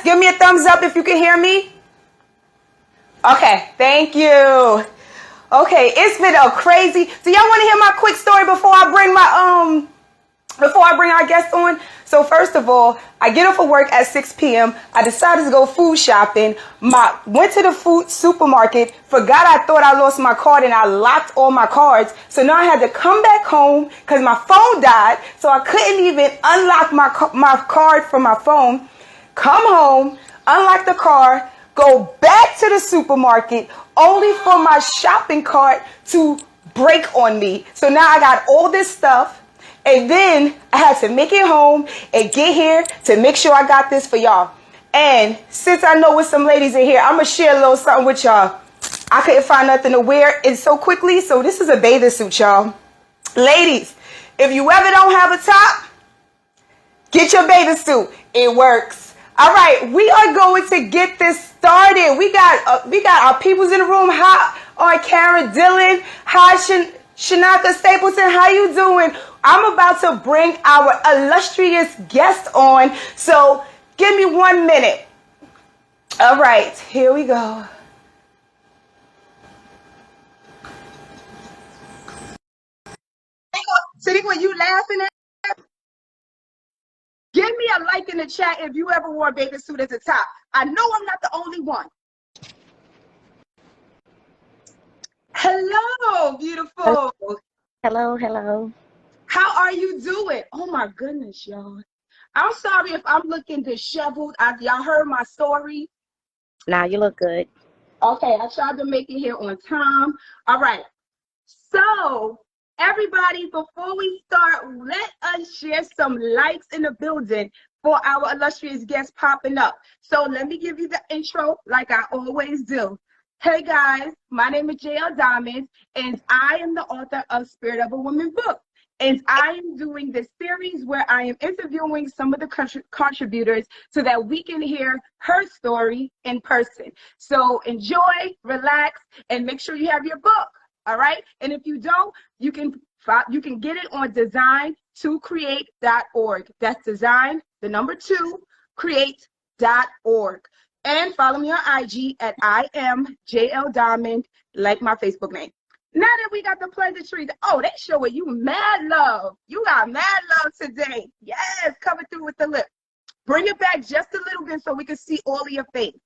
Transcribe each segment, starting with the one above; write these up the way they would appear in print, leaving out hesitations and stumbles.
Yes, give me a thumbs up if you can hear me. Okay, thank you. Okay, it's been a crazy. Do y'all want to hear my quick story before I bring our guests on? So first of all, I get off of work at 6 p.m. I decided to go food shopping. Went to the food supermarket, forgot I thought I lost my card and I locked all my cards. So now I had to come back home because my phone died. So I couldn't even unlock my card from my phone. Come home, unlock the car, go back to the supermarket, only for my shopping cart to break on me. So now I got all this stuff. And then I had to make it home and get here to make sure I got this for y'all. And since I know with some ladies in here, I'm going to share a little something with y'all. I couldn't find nothing to wear it so quickly, so this is a bathing suit, y'all. Ladies, if you ever don't have a top, get your bathing suit. It works. All right, we are going to get this started. We got our peoples in the room. Hi, Karen Dillon. Hi, Shanaka Stapleton. How you doing? I'm about to bring our illustrious guest on, so give me 1 minute. All right, here we go. Sitting when you laughing at? Give me a like in the chat if you ever wore a bathing suit as a top. I know I'm not the only one. Hello, beautiful. Hello, hello. How are you doing? Oh my goodness, y'all. I'm sorry if I'm looking disheveled. Y'all heard my story. Now you look good. Okay, I tried to make it here on time. All right. So, everybody, before we start, let us share some likes in the building for our illustrious guest popping up. So, let me give you the intro like I always do. Hey guys, my name is JLDOMOND, and I am the author of Spirit of a Woman book. And I am doing this series where I am interviewing some of the contributors so that we can hear her story in person. So enjoy, relax, and make sure you have your book. All right. And if you don't, you can get it on design2create.org. That's design, the number 2, create.org. And follow me on IG at IAMJLDOMOND, like my Facebook name. Now that we got the pleasantry, they showing you mad love. You got mad love today. Yes, coming through with the lip. Bring it back just a little bit so we can see all of your face.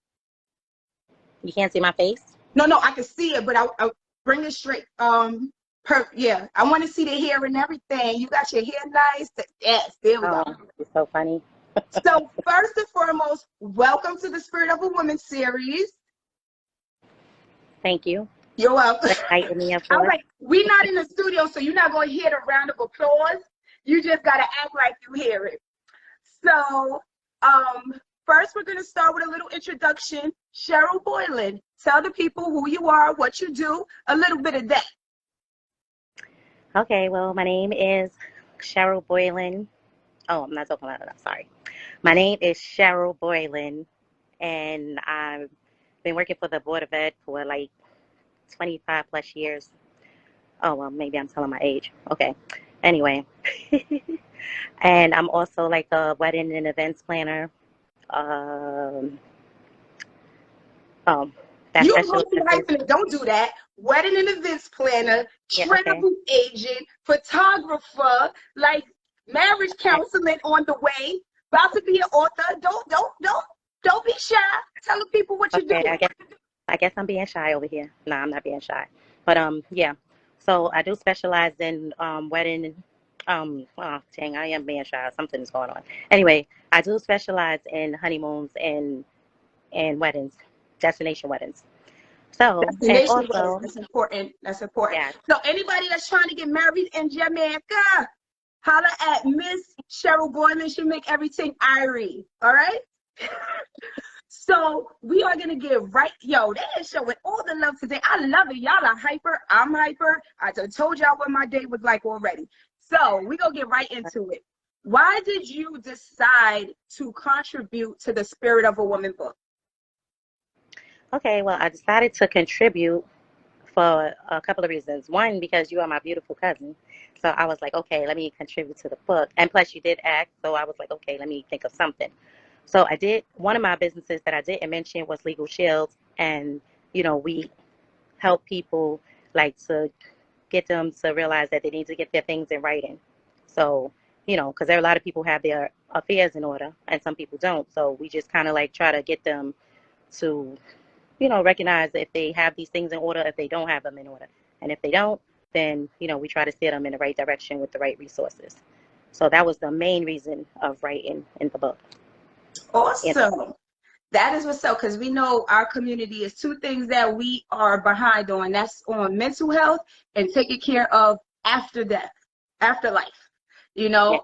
You can't see my face? No, I can see it, but I'll bring it straight. Yeah, I want to see the hair and everything. You got your hair nice. Yes, there we go. It's so funny. So first and foremost, welcome to the Spirit of a Woman series. Thank you. You're welcome. All right, we're not in the studio, so you're not going to hear the round of applause. You just got to act like you hear it. So first, we're going to start with a little introduction. Cheryl Boylan, tell the people who you are, what you do, a little bit of that. Okay, well, my name is Cheryl Boylan. Oh, I'm not talking about it. I'm sorry. My name is Cheryl Boylan, and I've been working for the Board of Ed for like 25 plus years. Oh, well, maybe I'm telling my age. Okay. Anyway. And I'm also like a wedding and events planner. You don't do that. Wedding and events planner, travel agent, photographer, like marriage counseling on the way, about to be an author. Don't be shy. Tell the people what you do. I guess I'm being shy over here. No, I'm not being shy. But yeah. So I do specialize in wedding. Oh dang, I am being shy. Something is going on. Anyway, I do specialize in honeymoons and weddings, destination weddings. So and also, that's important. That's important. Yeah. So anybody that's trying to get married in Jamaica, holla at Miss Cheryl Boylan. She make everything irie. All right. So we are gonna get right, they is showing all the love today. I love it. Y'all are hyper. I'm hyper. I told y'all what my day was like already. So we're gonna get right into it. Why did you decide to contribute to the Spirit of a Woman book? Okay, well, I decided to contribute for a couple of reasons. One, because you are my beautiful cousin. So I was like, okay, let me contribute to the book. And plus you did act, so I was like, okay, let me think of something. So I did, one of my businesses that I didn't mention was Legal Shields. And, we help people like to get them to realize that they need to get their things in writing. So, because there are a lot of people have their affairs in order and some people don't. So we just kind of like try to get them to, recognize if they have these things in order, if they don't have them in order. And if they don't, then, we try to steer them in the right direction with the right resources. So that was the main reason of writing in the book. Awesome. That is what's up, because we know our community is two things that we are behind on. That's on mental health and taking care of after death, afterlife, Yeah.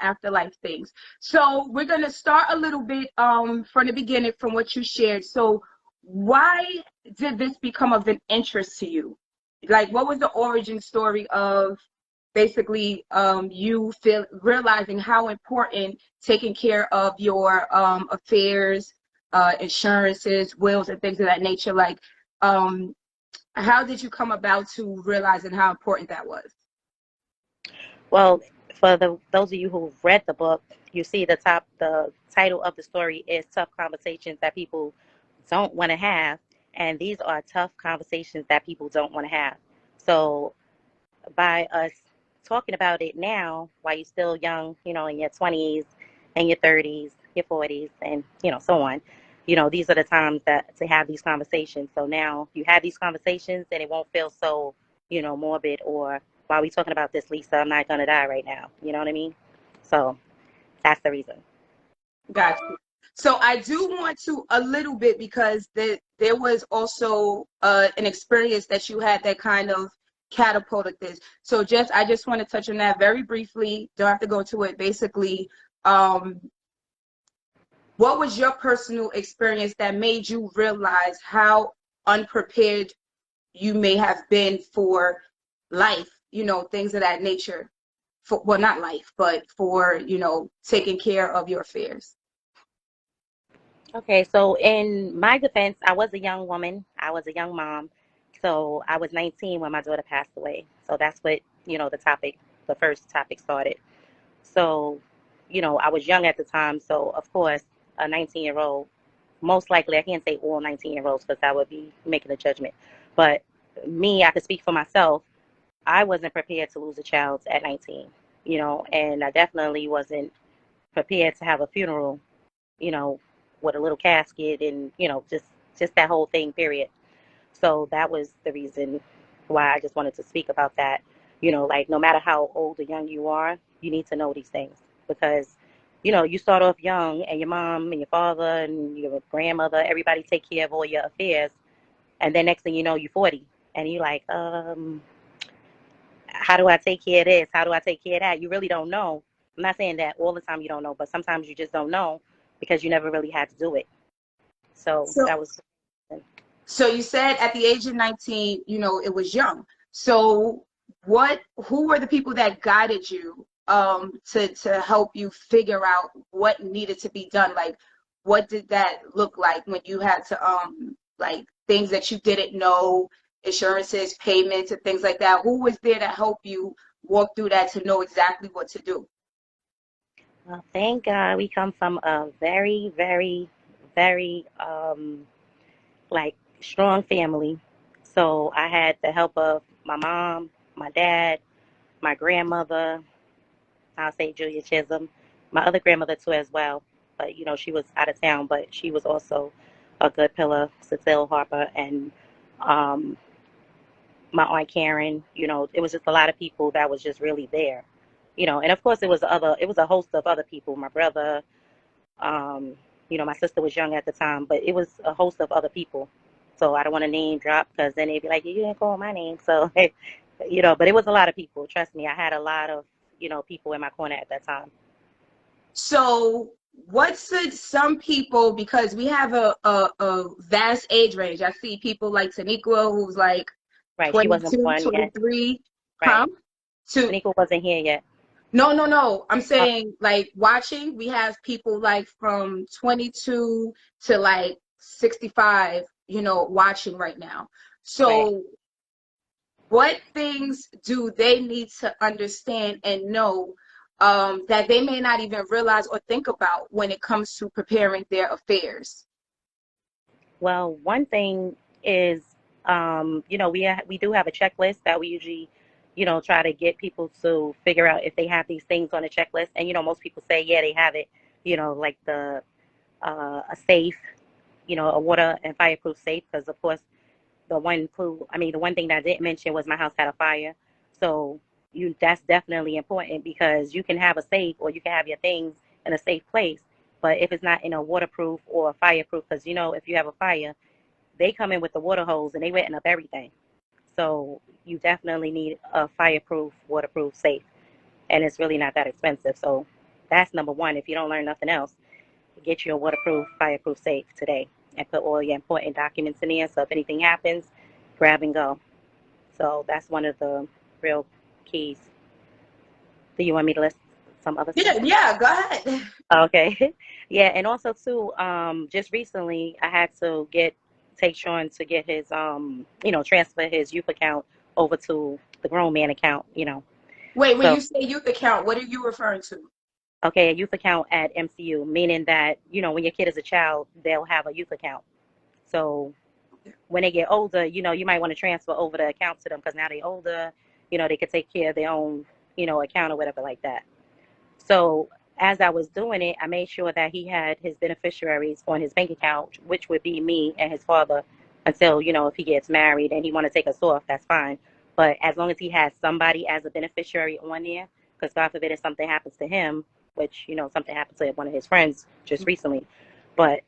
afterlife things. So we're going to start a little bit from the beginning from what you shared. So why did this become of an interest to you? Like, what was the origin story of basically you realizing how important taking care of your affairs, insurances, wills, and things of that nature? Like, how did you come about to realizing how important that was? Well, for those of you who've read the book, you see the title of the story is Tough Conversations That People Don't Want to Have. And these are tough conversations that people don't want to have. So by us talking about it now, while you're still young, in your 20s and your 30s, your 40s, and, so on, these are the times that to have these conversations. So now you have these conversations and it won't feel so, morbid or why are we talking about this, Lisa? I'm not going to die right now. You know what I mean? So that's the reason. Gotcha. So I do want to a little bit, because there was also an experience that you had that kind of catapulted this. So I just want to touch on that very briefly. Don't have to go to it. Basically, um, what was your personal experience that made you realize how unprepared you may have been for life, things of that nature? For, well, not life, but for, taking care of your affairs. Okay, so in my defense, I was a young woman. I was a young mom. So I was 19 when my daughter passed away. So that's what, the first topic started. So, I was young at the time. So, of course, a 19-year-old, most likely, I can't say all 19-year-olds because I would be making a judgment. But me, I could speak for myself. I wasn't prepared to lose a child at 19, and I definitely wasn't prepared to have a funeral, you know, with a little casket and, just that whole thing, period. So that was the reason why I just wanted to speak about that. Like no matter how old or young you are, you need to know these things because, you start off young and your mom and your father and your grandmother, everybody take care of all your affairs. And then next thing you know, you're 40 and you're like, how do I take care of this? How do I take care of that? You really don't know. I'm not saying that all the time you don't know, but sometimes you just don't know because you never really had to do it. So So that was. So you said at the age of 19, it was young. So who were the people that guided you to help you figure out what needed to be done? Like, what did that look like when you had to like things that you didn't know, insurances, payments, and things like that? Who was there to help you walk through that to know exactly what to do? Well, thank God we come from a very, very, very like strong family. So I had the help of my mom, my dad, my grandmother. I'll say Julia Chisholm, my other grandmother too as well. But she was out of town, but she was also a good pillar. Cecile Harper and um, my aunt Karen. It was just a lot of people that was just really there. And of course it was a host of other people. My brother, um, my sister was young at the time, but it was a host of other people. So I don't want to name drop because then they'd be like, you didn't call my name. So, but it was a lot of people. Trust me, I had a lot of, people in my corner at that time. So some people, because we have a vast age range. I see people like Taniqua, who's like Right. She wasn't 22, born yet. 23. Right. Huh? To Tanika wasn't here yet. no. I'm Uh, saying like watching, we have people like from 22 to like 65, watching right now. right. So what things do they need to understand and know that they may not even realize or think about when it comes to preparing their affairs? Well, one thing is, we do have a checklist that we usually, try to get people to figure out if they have these things on a checklist. And, most people say, yeah, they have it, like a safe, a water and fireproof safe. Because, of course, the one thing that I didn't mention was my house had a fire. So that's definitely important because you can have a safe or you can have your things in a safe place. But if it's not in a waterproof or fireproof, because, if you have a fire, they come in with the water hose and they wetting up everything. So you definitely need a fireproof, waterproof safe. And it's really not that expensive. So that's number one. If you don't learn nothing else, get you a waterproof, fireproof safe today and put all your important documents in there. So if anything happens, grab and go. So that's one of the real keys. Do you want me to list some other stuff? Yeah, go ahead. Okay. Yeah, and also too, just recently I had to take Sean to get his transfer his youth account over to the grown man account. Wait, when So you say youth account, what are you referring to? okay, a youth account at MCU, meaning that, when your kid is a child, they'll have a youth account. So when they get older, you might want to transfer over the account to them because now they're older, they could take care of their own, account or whatever like that. So as I was doing it, I made sure that he had his beneficiaries on his bank account, which would be me and his father until, if he gets married and he want to take us off, that's fine. But as long as he has somebody as a beneficiary on there, because God forbid if something happens to him, which, something happened to one of his friends just recently, but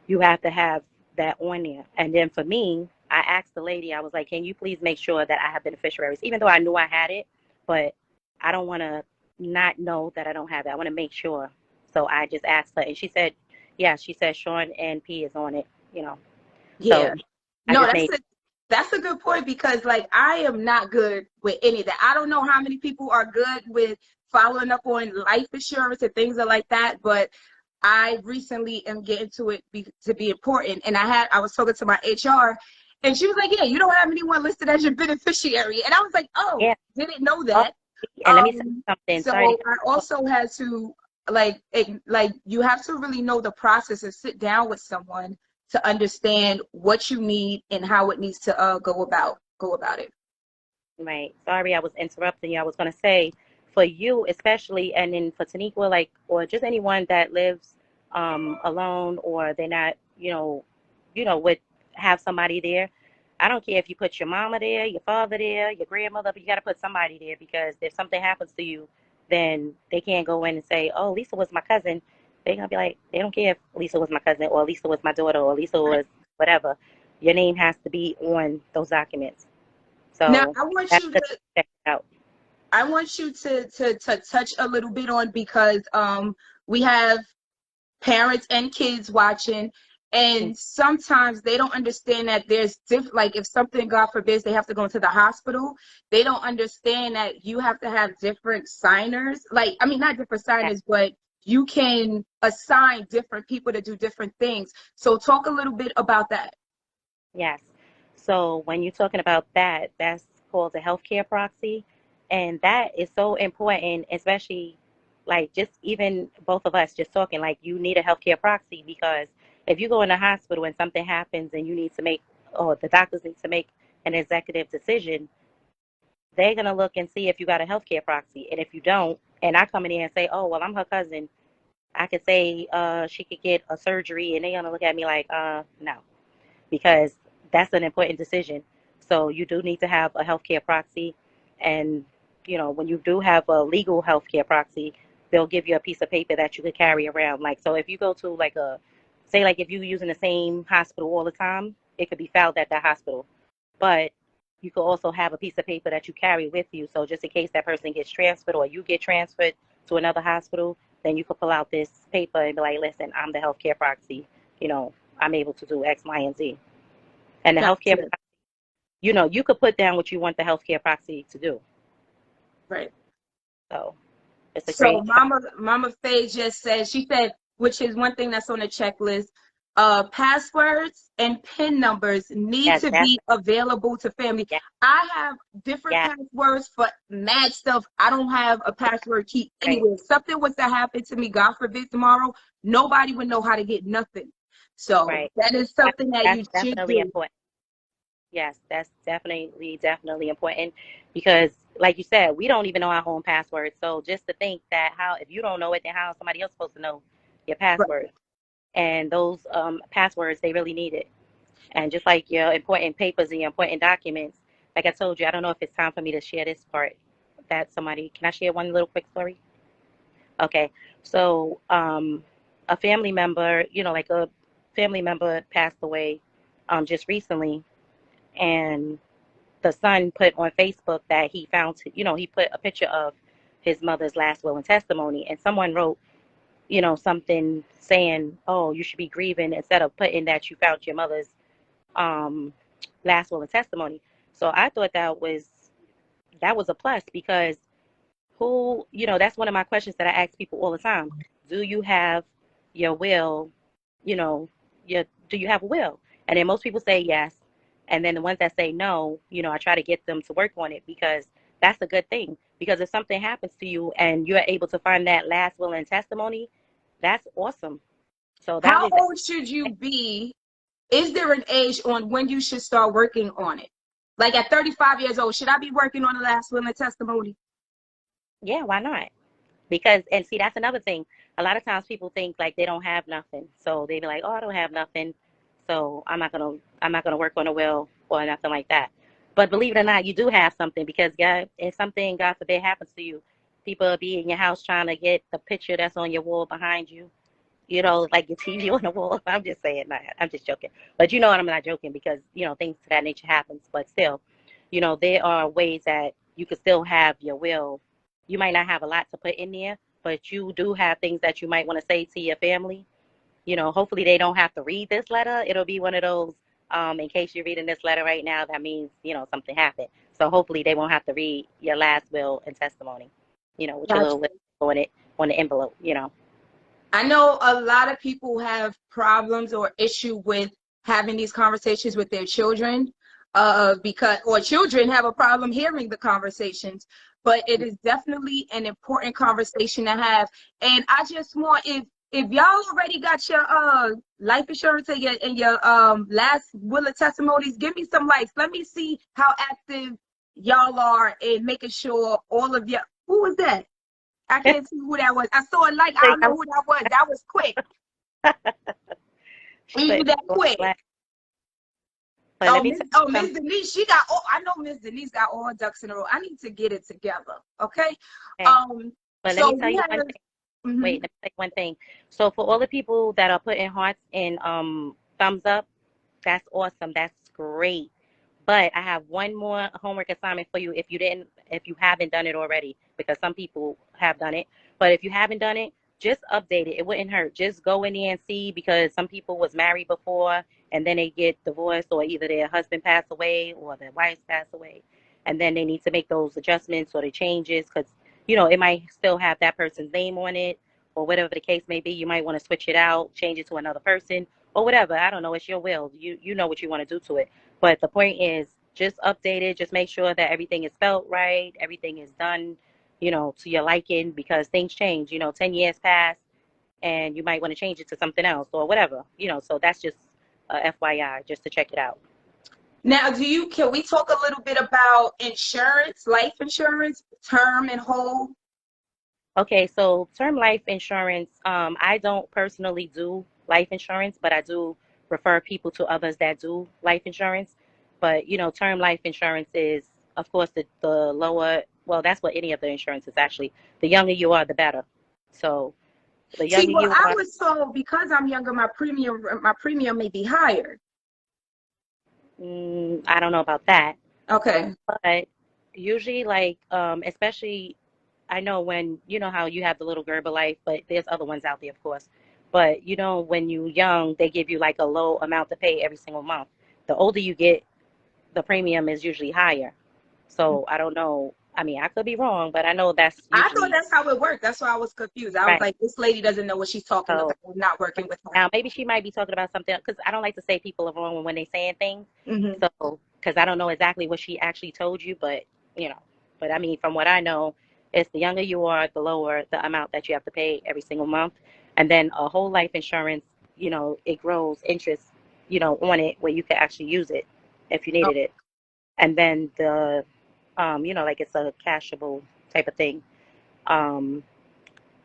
you have to have that on there. And then for me, I asked the lady, I was like, can you please make sure that I have beneficiaries? Even though I knew I had it, but I don't want to not know that I don't have it. I want to make sure. So I just asked her and she said, yeah, she said Sean and P is on it. So Yeah. I No, just made, that's a good point because like I am not good with any of that. I don't know how many people are good with following up on life insurance and things like that, but I recently am getting to it to be important. And I was talking to my HR and she was like, yeah, you don't have anyone listed as your beneficiary. And I was like, oh, yeah. didn't know Oh, that. and let me say something. So Sorry to I also had to like you have to really know the process and sit down with someone to understand what you need and how it needs to go about it. Right. Sorry, I was interrupting you. I was going to say, for you especially, and then for Taniqua, like, or just anyone that lives alone, or they're not, would have somebody there. I don't care if you put your mama there, your father there, your grandmother, but you got to put somebody there because if something happens to you, then they can't go in and say, "Oh, Lisa was my cousin." They're gonna be like, they don't care if Lisa was my cousin, or Lisa was my daughter, or Lisa was whatever. Your name has to be on those documents. Now So that's the check it out. I want you to touch a little bit on because we have parents and kids watching, and sometimes they don't understand that there's like if something God forbids they have to go into the hospital, they don't understand that you have to have different signers, like I mean not different signers, but you can assign different people to do different things. So talk a little bit about that. Yes. So when you're talking about that, that's called a healthcare proxy. And that is so important, especially like just even both of us just talking, like you need a healthcare proxy because if you go in the hospital and something happens and you need to make, or the doctors need to make an executive decision, they're going to look and see if you got a healthcare proxy. And if you don't, and I come in here and say, oh, well, I'm her cousin, I could say she could get a surgery, and they're going to look at me like, no, because that's an important decision. So you do need to have a healthcare proxy. And, when you do have a legal healthcare proxy, they'll give you a piece of paper that you could carry around. Like, so if you go to like say like if you're using the same hospital all the time, it could be filed at that hospital. But you could also have a piece of paper that you carry with you. So just in case that person gets transferred or you get transferred to another hospital, then you could pull out this paper and be like, listen, I'm the healthcare proxy. I'm able to do X, Y, and Z. And the healthcare, Gotcha. you could put down what you want the healthcare proxy to do. Right. So it's a So great. Mama Faye just said, she said, which is one thing that's on the checklist. passwords and PIN numbers need Yes, to that's be available to family. yeah, I have different yeah, passwords for mad stuff. I don't have a password key right, anywhere. If something was to happen to me, God forbid, tomorrow, nobody would know how to get nothing. So right. that is That, something that that's you should definitely do. important. Yes, that's definitely important because, like you said, we don't even know our own password. So just to think that how if you don't know it, then how is somebody else supposed to know your Right. password? And those passwords, they really need it. And just like your important papers and your important documents, like I told you, I don't know if it's time for me to share this part. That somebody, can I share one little quick story? Okay, so a family member, like a family member passed away just recently, and the son put on Facebook that he found, he put a picture of his mother's last will and testimony, and someone wrote, something saying, "Oh, you should be grieving," instead of putting that you found your mother's um, last will and testimony. So I thought that was a plus because that's one of my questions that I ask people all the time. Do you have your will, you know, do you have a will? And then most people say yes. And then the ones that say no, I try to get them to work on it because that's a good thing. Because if something happens to you and you're able to find that last will and testimony, that's awesome. So that How was, old should you be? Is there an age on when you should start working on it? Like at 35 years old, should I be working on the last will and testimony? yeah, why not? Because, and see, that's another thing. A lot of times people think like they don't have nothing. So they be like, oh, I don't have nothing. So I'm not gonna work on a will or nothing like that. But believe it or not, you do have something because God, if something, God forbid, happens to you, people will be in your house trying to get the picture that's on your wall behind you. Like your TV on the wall. I'm just saying that. I'm just joking. But you know what? I'm not joking because, things to that nature happens. But still, there are ways that you could still have your will. You might not have a lot to put in there, but you do have things that you might want to say to your family. Hopefully they don't have to read this letter. It'll be one of those, in case you're reading this letter right now, that means, something happened. So hopefully they won't have to read your last will and testimony, with your Gotcha. little list on it, on the envelope. I know a lot of people have problems or issue with having these conversations with their children, because or children have a problem hearing the conversations. But it is definitely an important conversation to have. And I just want if y'all already got your life insurance and your last will of testimonies, give me some likes. Let me see how active y'all are in making sure all of you. Who was that? I can't see who that was. I saw a like. I don't know who that was. That was quick. She You put do that quick. but let me tell you Miss something. Denise, she got all. I know Miss Denise got all her ducks in a row. I need to get it together. Okay. Okay. Um. But let So me tell we you have. one thing. Mhm. Wait, let me say one thing. So for all the people that are putting hearts and thumbs up, that's awesome. That's great. But I have one more homework assignment for you if you haven't done it already, because some people have done it. But if you haven't done it, just update it. It wouldn't hurt. Just go in there and see, because some people was married before and then they get divorced, or either their husband passed away or their wife passed away, and then they need to make those adjustments or the changes because it might still have that person's name on it, or whatever the case may be. You might want to switch it out, change it to another person, or whatever. I don't know. It's your will. You know what you want to do to it. But the point is, just update it. Just make sure that everything is spelled right, everything is done, to your liking, because things change. 10 years pass, and you might want to change it to something else or whatever. So that's just FYI, just to check it out. Now, can we talk a little bit about insurance, life insurance, term and whole? Okay, so term life insurance, I don't personally do life insurance, but I do refer people to others that do life insurance. But, term life insurance is, of course, the lower, well, that's what any of the insurance is actually. The younger you are, the better. So the See, younger well, you I are, was told because I'm younger, my premium may be higher. I don't know about that. Okay. But usually, like, especially, I know when, how you have the little Gerber life, but there's other ones out there, of course. But, when you're young, they give you like a low amount to pay every single month. The older you get, the premium is usually higher. So I don't know. I mean, I could be wrong, but I know that's I thought usually that's how it worked. That's why I was confused. I was right. like, this lady doesn't know what she's talking So about. I'm not working with her. now maybe she might be talking about something because I don't like to say people are wrong when they saying things. Hmm. So because I don't know exactly what she actually told you, but you know, but I mean, from what I know, it's the younger you are, the lower the amount that you have to pay every single month, and then a whole life insurance, it grows interest, on it where you can actually use it if you Oh, needed it, and then the, like it's a cashable type of thing. Um,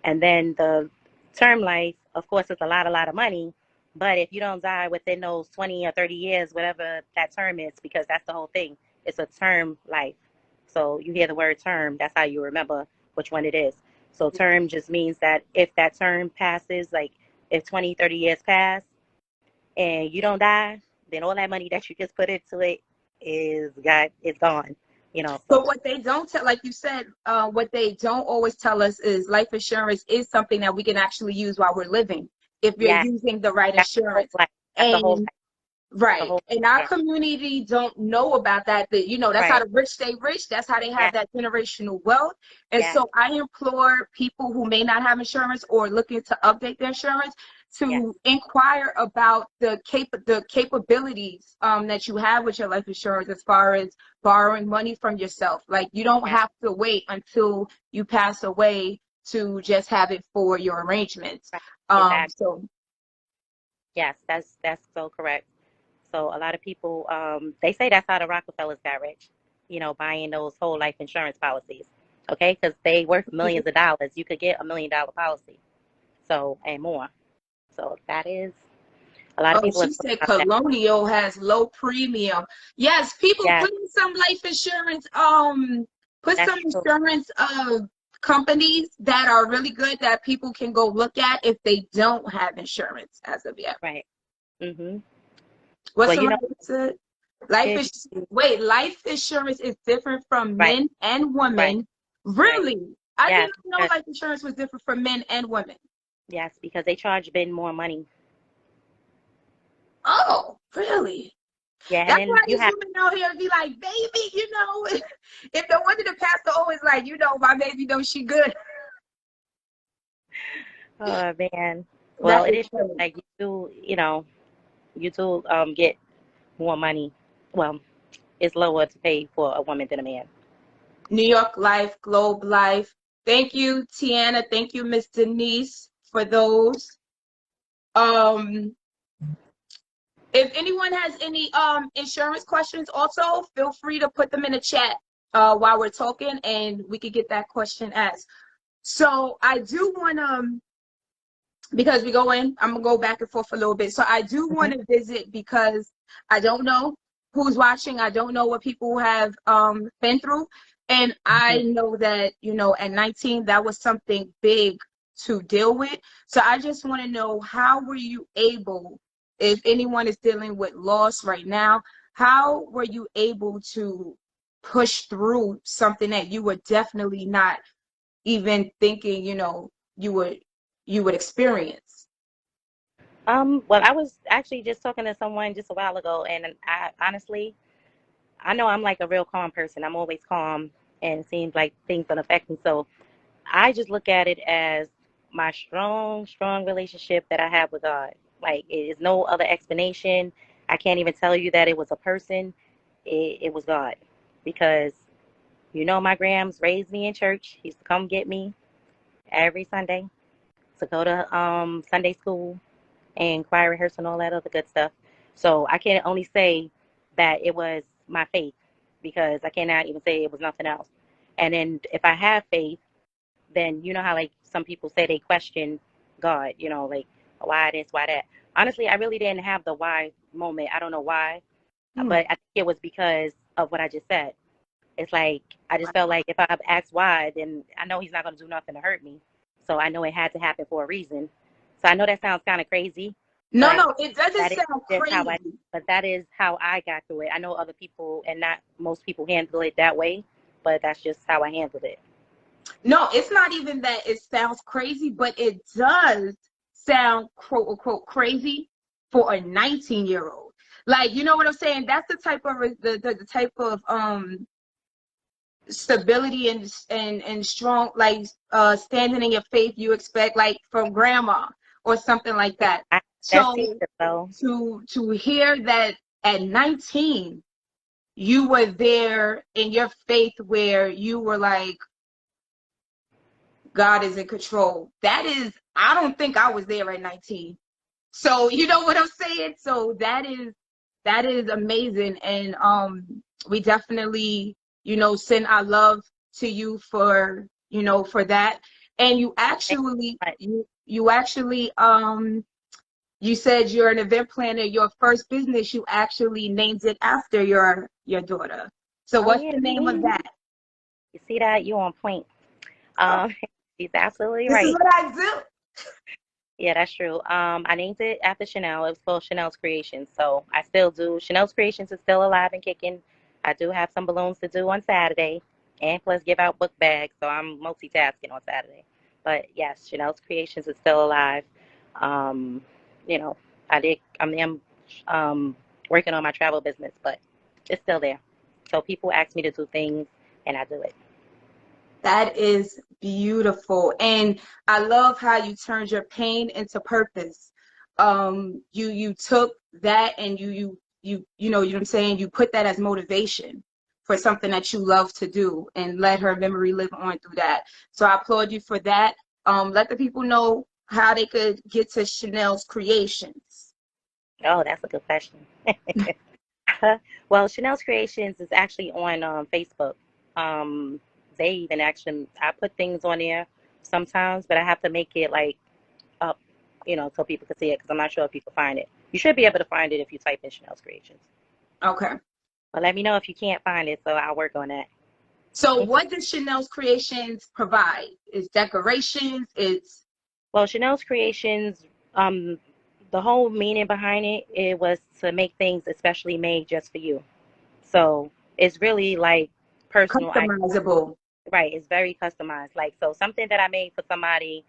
And then the term life, of course, is a lot of money. But if you don't die within those 20 or 30 years, whatever that term is, because that's the whole thing, it's a term life. So you hear the word term, that's how you remember which one it is. So term just means that if that term passes, like if 20, 30 years pass and you don't die, then all that money that you just put into it is gone. but So what they don't tell, like you said, what they don't always tell us is life insurance is something that we can actually use while we're living if you're yeah, using the right that's the whole insurance. life. That's the whole And life. The right. whole And our yeah. community don't know about that. That, that's how Right. the rich stay rich. That's how they Yeah. have that generational wealth. And Yeah. so I implore people who may not have insurance or looking to update their insurance Yes. to inquire about the capabilities that you have with your life insurance as far as borrowing money from yourself. Like you don't Yes. have to wait until you pass away to just have it for your arrangements. Right. Exactly. So Yes, that's so correct. So a lot of people, they say that's how the Rockefellers got rich, buying those whole life insurance policies. Okay, because they worth millions of dollars. You could get $1 million policy, so and more. So that is a lot of oh, people are she talking said about that. Colonial has low premium. Yes, people Yes, put in some life insurance, put that's some true. insurance companies that are really good that people can go look at if they don't have insurance as of yet. Right. Mhm. What Well, somebody said? if Life insurance is different from right, men and right, women. right. Really? I Yes, didn't know life insurance was different for men and women. because they charge Ben more money. Oh, really? Yeah, and That's then why you these have women out here be like, baby, if the one of the pastor always like, my baby knows she good. oh man. Well, That it is is true. funny. Like you do get more money. Well, it's lower to pay for a woman than a man. New York Life, Globe Life. Thank you, Tiana. Thank you, Miss Denise, for those. Um, if anyone has any insurance questions, also feel free to put them in the chat while we're talking, and we could get that question asked. So I do want to because I'm gonna go back and forth a little bit. So I do Hmm. want to visit because I don't know who's watching. I don't know what people have been through, and Hmm. I know that at 19 that was something big to deal with. So I just want to know, how were you able, if anyone is dealing with loss right now, how were you able to push through something that you were definitely not even thinking you would experience? Well, I was actually just talking to someone just a while ago, and I honestly, I know I'm like a real calm person. I'm always calm, and it seems like things don't affect me. So I just look at it as my strong, strong relationship that I have with God. Like, it is no other explanation. I can't even tell you that it was a person. It was God. Because, my Grams raised me in church. He used to come get me every Sunday to go to Sunday school and choir rehearsal and all that other good stuff. So I can only say that it was my faith because I cannot even say it was nothing else. And then if I have faith, then you know how like some people say they question God, like why this, why that. Honestly, I really didn't have the why moment. I don't know why, Hmm. but I think it was because of what I just said. It's like I just felt like if I asked why, then I know he's not going to do nothing to hurt me. So I know it had to happen for a reason. So I know that sounds kind of crazy, No, but no, it doesn't that is sound just how crazy. that is how I got through it. I know other people and not most people handle it that way, but that's just how I handled it. No, it's not even that it sounds crazy, but it does sound quote unquote crazy for a 19-year-old. Like, you know what I'm saying? That's the type of the type of stability and strong, like standing in your faith you expect like from grandma or something like that. That's So teacher, though. to hear that at 19 you were there in your faith where you were like, God is in control. That is, I don't think I was there at 19. So you know what I'm saying? So that is amazing. And we definitely, send our love to you for, for that. And you actually you said you're an event planner. Your first business, you actually named it after your daughter. So Oh, what's yeah. the name of See? that? You see that? You on point. Oh, Um, she's absolutely this is right. what I do. Yeah, that's true. I named it after Chanel. It was called Chanel's Creations. So I still do. Chanel's Creations is still alive and kicking. I do have some balloons to do on Saturday and plus give out book bags. So I'm multitasking on Saturday. But yes, Chanel's Creations is still alive. Um, you know, I'm working on my travel business, but it's still there. So people ask me to do things and I do it. That is beautiful. And I love how you turned your pain into purpose. You took that and you know what I'm saying? You put that as motivation for something that you love to do and let her memory live on through that. So I applaud you for that. Let the people know how they could get to Chanel's Creations. Oh, that's a good question. Well, Chanel's Creations is actually on Facebook. Um, they even actually, I put things on there sometimes, but I have to make it like up, so people can see it because I'm not sure if you can find it. You should be able to find it if you type in Chanel's Creations. Okay. But let me know if you can't find it, so I'll work on that. So what does Chanel's Creations provide? It's decorations, it's Well, Chanel's Creations, um, the whole meaning behind it was to make things especially made just for you. So it's really like personal. customizable. Right, it's very customized. Like, so something that I made for somebody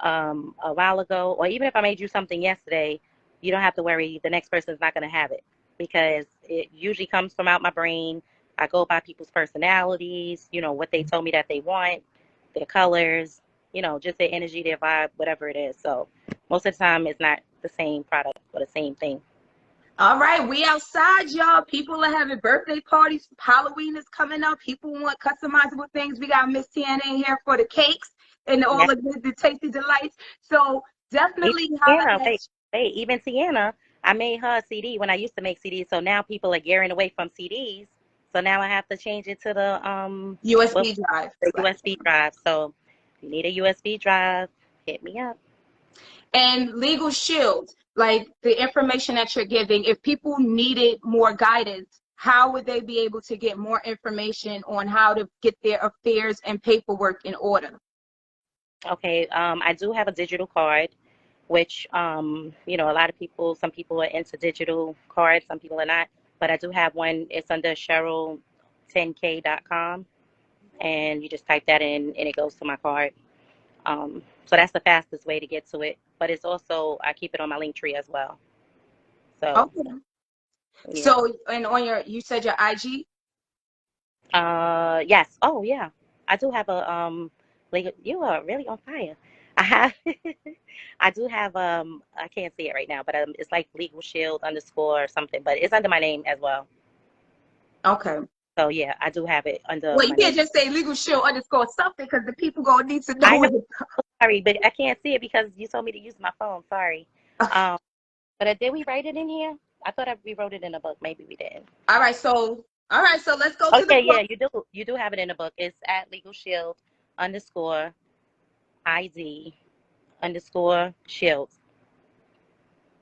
a while ago, or even if I made you something yesterday, you don't have to worry the next person's not going to have it because it usually comes from out my brain. I go by people's personalities, what they told me that they want, their colors, just their energy, their vibe, whatever it is. So most of the time, it's not the same product or the same thing. All right, we outside, y'all. People are having birthday parties. Halloween is coming up. People want customizable things. We got Miss Tiana in here for the cakes and Yeah. all of the tasty delights. So Even definitely holla Tiana, at. even Tiana, I made her a CD when I used to make CDs. So now people are gearing away from CDs. So now I have to change it to USB drive. the USB drive. So if you need a USB drive, hit me up. And Legal Shield, like the information that you're giving, if people needed more guidance, how would they be able to get more information on how to get their affairs and paperwork in order? Okay, I do have a digital card, which a lot of people, some people are into digital cards, some people are not. But I do have one. It's under Cheryl10k.com, and you just type that in, and it goes to my card. So that's the fastest way to get to it. But it's also I keep it on my link tree as well. So Okay. yeah. So, and on you said your IG? Yes. Oh yeah. I do have a legal, you are really on fire. I have I do have I can't see it right now, but it's like Legal Shield underscore or something, but it's under my name as well. Okay. So yeah, I do have it under Well, you my name. can't just say Legal Shield underscore something because the people gonna need to I know know, it. sorry, but I can't see it because you told me to use my phone. Sorry. Um, but did we write it in here? I thought we wrote it in a book. Maybe we didn't. All right, so let's go Oh to the yeah, book. yeah, you do. You do have it in the book. It's at Legal Shield underscore ID underscore Shields.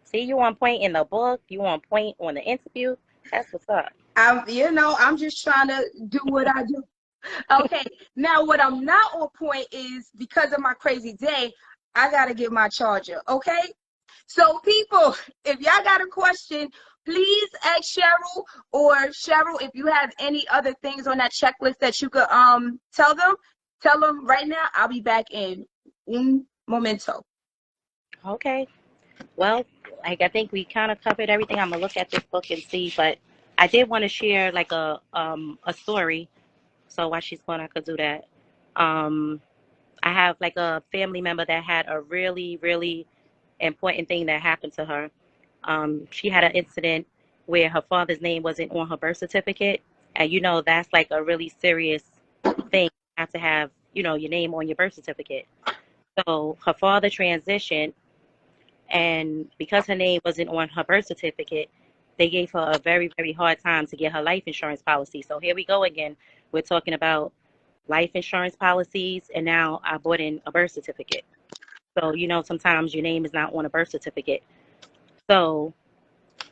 See, you on point in the book. You on point on the interview. That's what's up. I'm just trying to do what I do. Okay. Now, what I'm not on point is because of my crazy day, I gotta get my charger. Okay. So, people, if y'all got a question, please ask Cheryl, or Cheryl, if you have any other things on that checklist that you could tell them right now. I'll be back in un momento. Okay. Well, like I think we kind of covered everything. I'm gonna look at this book and see, but I did want to share like a story So while she's gone, I could do that. Um, I have like a family member that had a really, really important thing that happened to her. She had an incident where her father's name wasn't on her birth certificate. And you know, that's like a really serious thing. You have to have, you know, your name on your birth certificate. So her father transitioned, and because her name wasn't on her birth certificate, they gave her a very, very hard time to get her life insurance policy. So here we go again. We're talking about life insurance policies, and now I brought in a birth certificate. So, you know, sometimes your name is not on a birth certificate. So,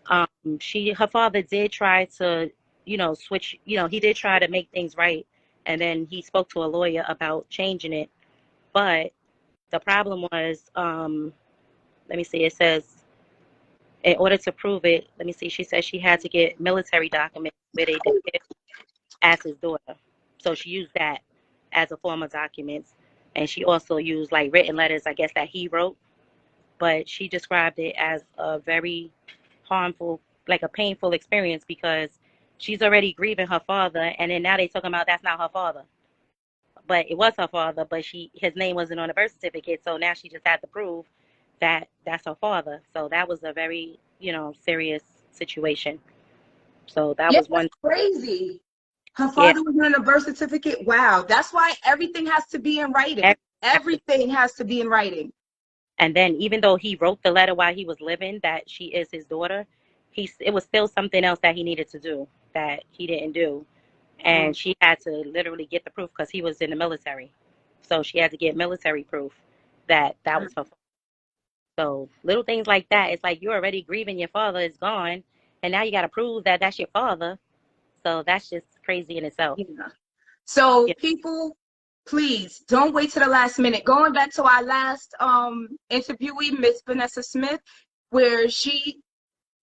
her father did try to, you know, switch, you know, he did try to make things right. And then he spoke to a lawyer about changing it. But the problem was, let me see, it says, in order to prove it, let me see, she said she had to get military documents where they did as his daughter. So she used that as a form of documents. And she also used like written letters, I guess, that he wrote. But she described it as a very harmful, like a painful experience because she's already grieving her father. And then now they talking about that's not her father. But it was her father, but his name wasn't on the birth certificate. So now she just had to prove that that's her father. So that was a very, you know, serious situation. So that Yeah, was that's one. crazy. Her Yeah. father was on a birth certificate. Wow. That's why everything has to be in writing. Everything has to be in writing. And then even though he wrote the letter while he was living that she is his daughter, it was still something else that he needed to do that he didn't do. And Mm. she had to literally get the proof because he was in the military. So she had to get military proof that that was her father. So little things like that. It's like you're already grieving your father is gone, and now you got to prove that that's your father. So that's just crazy in itself. Yeah. So Yeah, people, please don't wait to the last minute. Going back to our last interviewee, Miss Vanessa Smith, where she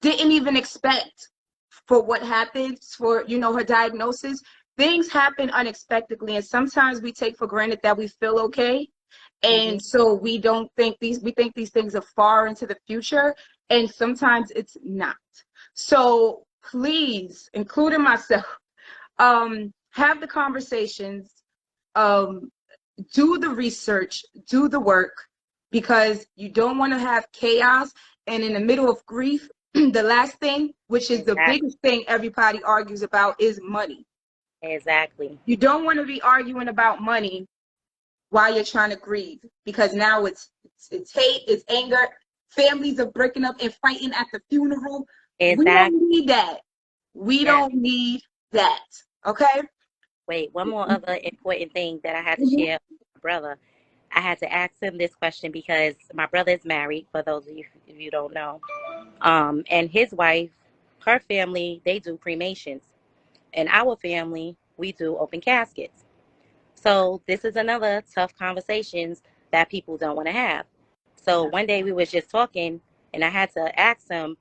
didn't even expect for what happened for, you know, her diagnosis. Things happen unexpectedly, and sometimes we take for granted that we feel okay, hmm and so we think these things are far into the future, and sometimes it's not. So please, including myself, have the conversations, um, do the research, do the work, because you don't want to have chaos. And in the middle of grief, the last thing, which is the exactly, biggest thing everybody argues about, is money. exactly, You don't want to be arguing about money while you're trying to grieve, because now it's hate, it's anger. Families are breaking up and fighting at the funeral. We exactly. don't need that. We Yes. don't need that. Okay. Wait, one more other important thing that I had to Mhm. share with my brother. I had to ask him this question because my brother is married, for those of you if you don't know. And his wife, her family, they do cremations. In our family, we do open caskets. So this is another tough conversations that people don't want to have. So Yeah. one day we was just talking, and I had to ask him,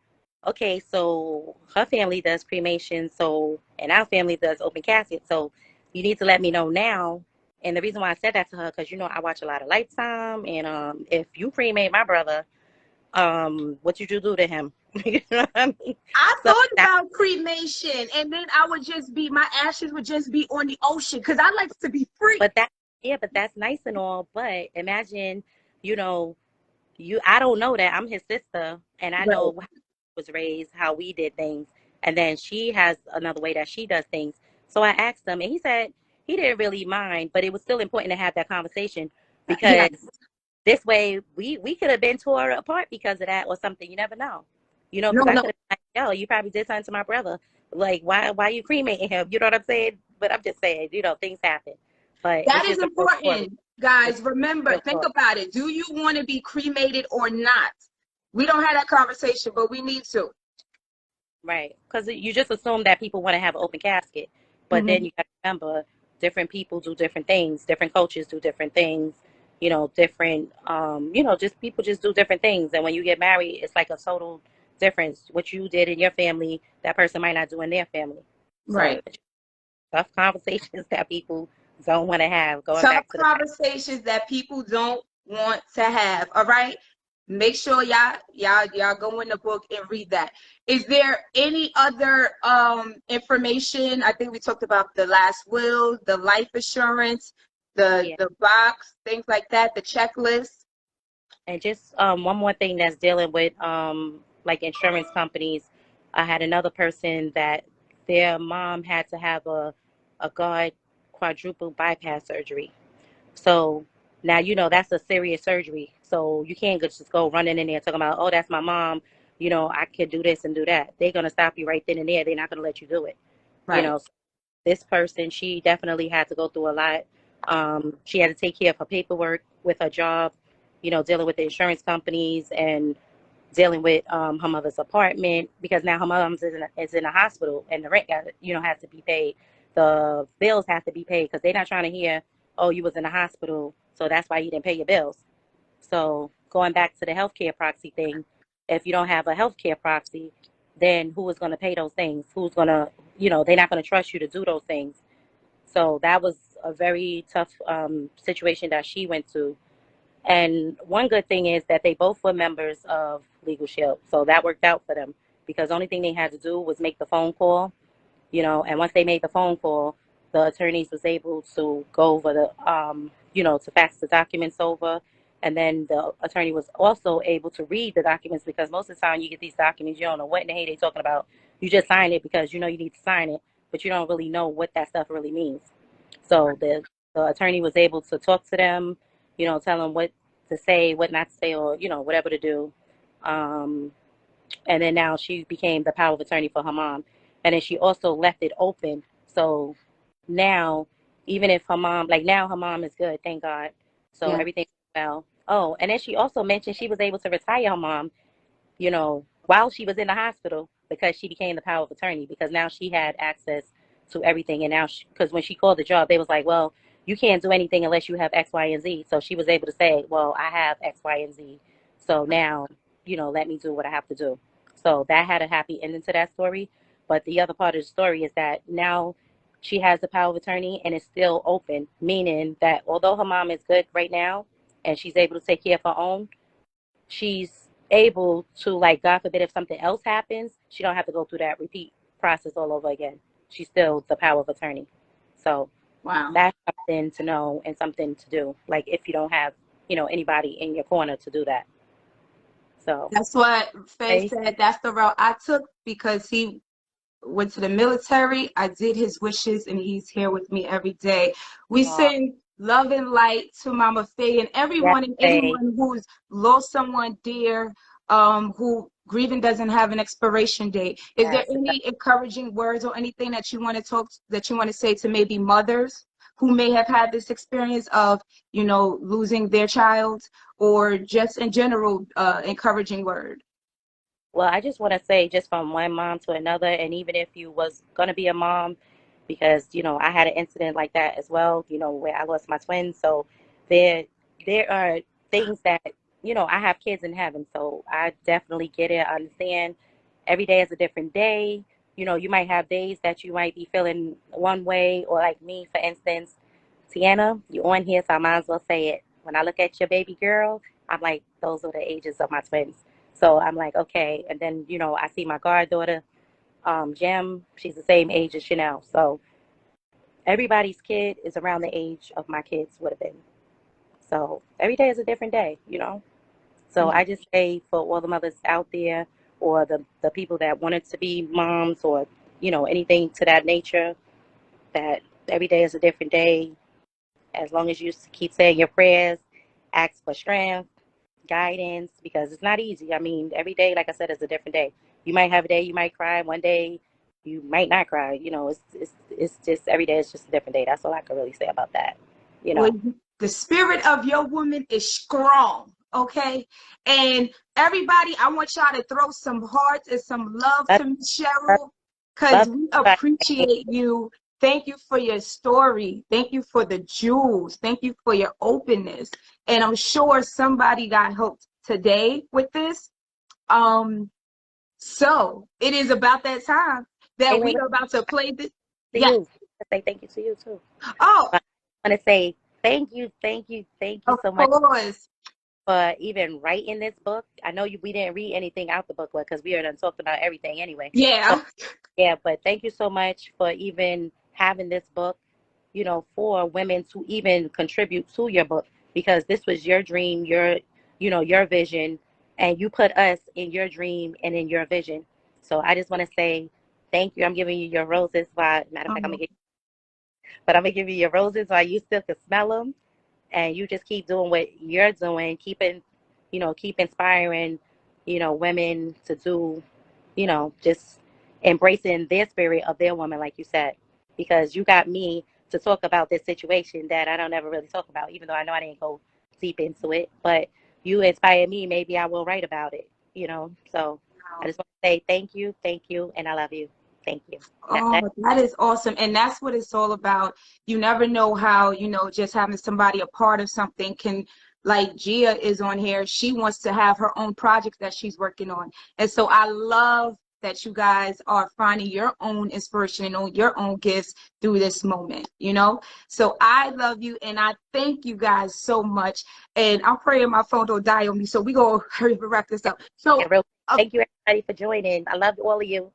okay, so her family does cremation, so and our family does open casket. So you need to let me know now. And the reason why I said that to her, because you know I watch a lot of Lifetime, and if you cremate my brother, what you do to him? You know what I mean? I So thought that, about cremation, and then I would just be, my ashes would just be on the ocean, because I like to be free. but that, yeah, but that's nice and all. But imagine, you know, I don't know that I'm his sister, and I Right. know how I was raised, how we did things, and then she has another way that she does things. So I asked him, and he said he didn't really mind, but it was still important to have that conversation Yeah. because this way we could have been tore apart because of that or something. You never know, you know, No, because I no. could have been like, yo, you probably did something to my brother, like why you cremating him? You know what I'm saying? But I'm just saying, you know, things happen, but That it's is just a real story. important, guys. It's Remember, a real think story. about it. Do you want to be cremated or not? We don't have that conversation, but we need to. Right. Because you just assume that people want to have an open casket. But then Mhm. you got to remember different people do different things. Different coaches do different things. You know, different, you know, just people just do different things. And when you get married, it's like a total difference. What you did in your family, that person might not do in their family. So Right. it's tough conversations that people don't want to have. Going Tough back to the, conversations that people don't want to have. All right. Make sure y'all go in the book and read that. Is there any other information? I think we talked about the last will, the life assurance, Yeah. the box, things like that, the checklist. And just one more thing that's dealing with like insurance companies. I had another person that their mom had to have a guard quadruple bypass surgery. So now you know that's a serious surgery. So you can't just go running in there talking about, oh, that's my mom. You know, I could do this and do that. They're gonna stop you right then and there. They're not gonna let you do it. You Right. know, this person, she definitely had to go through a lot. She had to take care of her paperwork with her job, you know, dealing with the insurance companies and dealing with her mother's apartment because now her mom's is in a hospital and the rent got, you know, has to be paid. The bills have to be paid because they're not trying to hear, oh, you was in a hospital, so that's why you didn't pay your bills. So going back to the healthcare proxy thing, if you don't have a healthcare proxy, then who is going to pay those things? Who's going to, you know, they're not going to trust you to do those things. So that was a very tough situation that she went to. And one good thing is that they both were members of Legal Shield. So that worked out for them because the only thing they had to do was make the phone call, you know, and once they made the phone call, the attorneys was able to go over the, you know, to fax the documents over. And then the attorney was also able to read the documents because most of the time you get these documents, you don't know what in the hell they talking about. You just sign it because you know you need to sign it, but you don't really know what that stuff really means. So the attorney was able to talk to them, you know, tell them what to say, what not to say, or, you know, whatever to do. Um, and then now she became the power of attorney for her mom. And then she also left it open. So now, even if her mom, like now her mom is good, thank God. So Yeah. everything well. Oh, and then she also mentioned she was able to retire her mom, you know, while she was in the hospital because she became the power of attorney because now she had access to everything. And now, because when she called the job, they was like, well, you can't do anything unless you have X, Y, and Z. So she was able to say, well, I have X, Y, and Z. So now, you know, let me do what I have to do. So that had a happy ending to that story. But the other part of the story is that now she has the power of attorney and it's still open, meaning that although her mom is good right now and she's able to take care of her own, she's able to, like, God forbid, if something else happens, she don't have to go through that repeat process all over again. She's still the power of attorney. So Wow. that's something to know and something to do. Like if you don't have, you know, anybody in your corner to do that. So That's what Faye okay. said. That's the route I took because he went to the military. I did his wishes, and he's here with me every day. We send love and light to Mama Faye and Yes, everyone and say anyone who's lost someone dear, who grieving doesn't have an expiration date. Is there yes. any encouraging words or anything that you want to that you want to say to maybe mothers who may have had this experience of, losing their child, or just in general, encouraging word? Well, I just want to say, just from one mom to another, and even if you was gonna be a mom, because you know I had an incident like that as well. You know where I lost my twins. So there, there are things that I have kids in heaven, so I definitely get it. I understand. Every day is a different day. You know, you might have days that you might be feeling one way, or like me, for instance, Tiana, you on here, so I might as well say it. When I look at your baby girl, I'm like, those are the ages of my twins. So I'm like, okay. And then, I see my goddaughter, Jem, she's the same age as Chanel. So everybody's kid is around the age of my kids would have been. So every day is a different day. So Yeah. I just say for all the mothers out there, or the people that wanted to be moms, or, anything to that nature, that every day is a different day. As long as you keep saying your prayers, ask for strength, guidance, because it's not easy. I mean, every day, like I said, is a different day. You might have a day you might cry. One day you might not cry. It's just every day is just a different day. That's all I can really say about that. You Well, know. the spirit of your woman is strong, okay? And everybody, I want y'all to throw some hearts and some love Love, to Miss love, Cheryl, because love we everybody. appreciate you. Thank you for your story. Thank you for the jewels. Thank you for your openness. And I'm sure somebody got helped today with this. Um, so it is about that time Hey, that wait, we wait, are about to play this. to Yeah. you. I say thank you to you too. Oh, But I want to say thank you, thank you, thank you of so much. course. for even writing this book. I know we didn't read anything out the book because we already talked about everything anyway. Yeah. But yeah, but thank you so much for even having this book, for women to even contribute to your book, because this was your dream, your vision, and you put us in your dream and in your vision. So I just want to say thank you. I'm giving you your roses. Matter of fact, I'm gonna give you your roses while you still can smell them, and you just keep doing what you're doing, keep inspiring, women to do, just embracing their spirit of their woman, like you said, because you got me to talk about this situation that I don't ever really talk about, even though I know I didn't go deep into it, but you inspired me. Maybe I will write about it. So I just want to say thank you, and I love you. Thank you. Oh, that is awesome. And that's what it's all about. You never know how, just having somebody a part of something can, like Gia is on here. She wants to have her own projects that she's working on. And so I love that you guys are finding your own inspiration and your own gifts through this moment. So I love you and I thank you guys so much. And I'm praying my phone don't die on me. So we go hurry up and wrap this up. So thank you everybody for joining. I love all of you.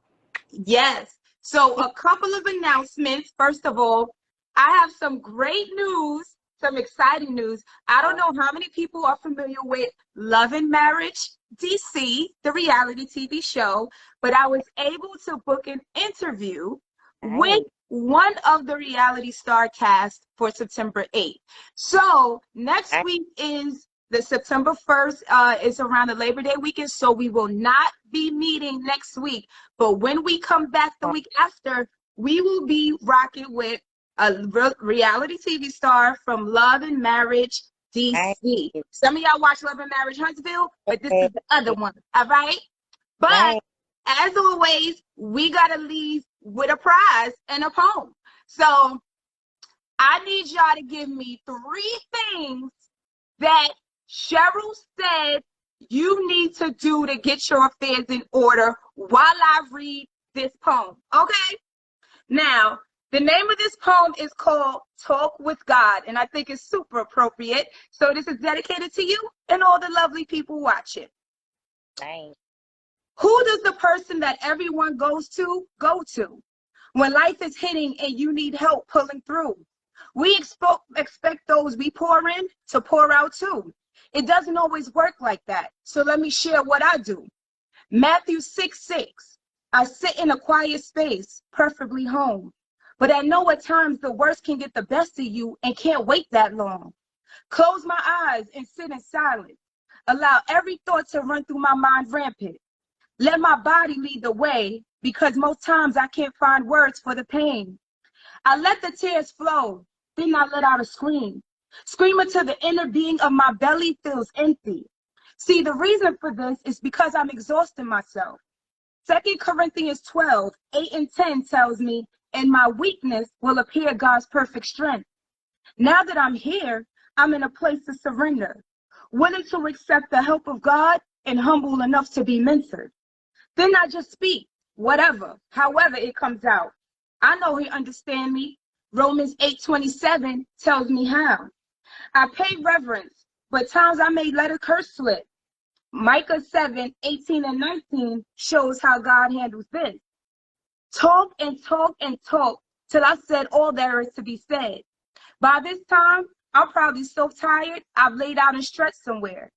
yes. So a couple of announcements. First of all, I have some great news, some exciting news. I don't know how many people are familiar with Love and Marriage DC, the reality TV show, but I was able to book an interview with one of the reality star cast for September 8th. So next week is the September 1st, is around the Labor Day weekend, so we will not be meeting next week. But when we come back the week after, we will be rocking with a reality TV star from Love and Marriage DC. Some of y'all watch Love and Marriage Huntsville, but this is the other one, all right? But as always, we got to leave with a prize and a poem. So I need y'all to give me 3 things that Cheryl said you need to do to get your affairs in order while I read this poem. Okay? Now, the name of this poem is called Talk with God, and I think it's super appropriate. So this is dedicated to you and all the lovely people watching. Nice. Who does the person that everyone goes to go to when life is hitting and you need help pulling through? We expect those we pour in to pour out too. It doesn't always work like that. So let me share what I do. Matthew 6:6. I sit in a quiet space, perfectly home. But I know at times the worst can get the best of you and can't wait that long. Close my eyes and sit in silence. Allow every thought to run through my mind rampant. Let my body lead the way because most times I can't find words for the pain. I let the tears flow, then I let out a scream. Scream until the inner being of my belly feels empty. See, the reason for this is because I'm exhausting myself. 2 Corinthians 12:8 and 10 tells me, in my weakness will appear God's perfect strength. Now that I'm here, I'm in a place of surrender, willing to accept the help of God and humble enough to be mentored. Then I just speak, whatever, however it comes out. I know he understands me. Romans 8:27 tells me how. I pay reverence, but times I may let a curse slip. Micah 7:18 and 19 shows how God handles this. Talk and talk and talk till I said all there is to be said. By this time, I'm probably so tired, I've laid out and stretched somewhere.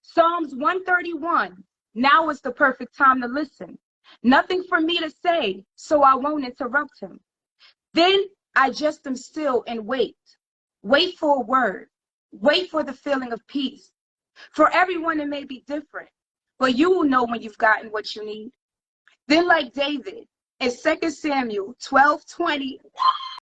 Psalms 131, now is the perfect time to listen. Nothing for me to say, so I won't interrupt him. Then I just am still and wait. Wait for a word. Wait for the feeling of peace. For everyone, it may be different, but you will know when you've gotten what you need. Then, like David, in 2 Samuel 12:20,